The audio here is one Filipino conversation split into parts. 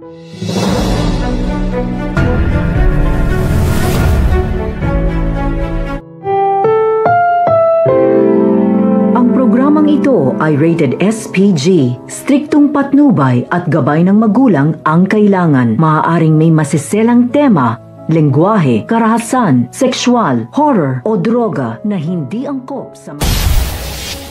Ang programang ito ay rated SPG. Striktong patnubay at gabay ng magulang ang kailangan. Maaaring may masiselang tema, lengguwahe, karahasan, sexual, horror o droga na hindi angkop sa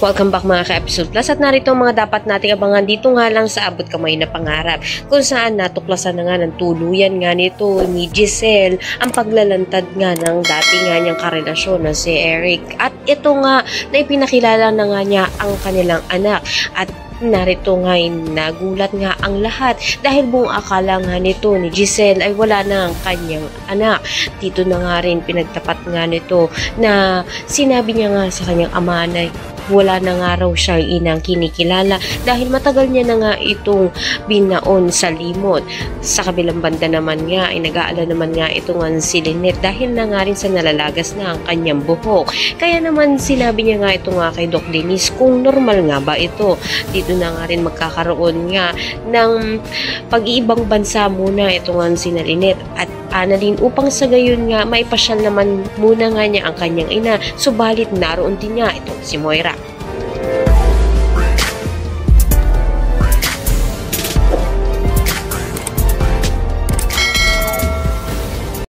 Welcome back mga ka-Episode Plus at narito ang mga dapat nating abangan dito nga lang sa Abot Kamay na Pangarap, kung saan natuklasan na nga ng tuluyan nga nito ni Giselle ang paglalantad nga ng dati nga niyang karelasyon na si Eric, at ito nga na ipinakilala na nga niya ang kanilang anak. At narito nga nagulat nga ang lahat dahil buong akala nga nito ni Giselle ay wala na ang kanyang anak. Dito na nga rin pinagtapat nga nito na sinabi niya nga sa kanyang ama na wala na nga raw siyang inang kinikilala dahil matagal niya na nga itong binaon sa limot. Sa kabilang banda naman nga ay nag-aala naman nga ito nga si Lynette dahil na nga rin sa nalalagas na ang kanyang buhok. Kaya naman sinabi niya nga ito nga kay Doc Denise kung normal nga ba ito. Dito na nga rin magkakaroon nga ng pag-iibang bansa muna ito nga si Lynette at Annalyn upang sa gayon nga maipasyal naman muna nga niya ang kanyang ina, subalit naroon din niya itong si Moira.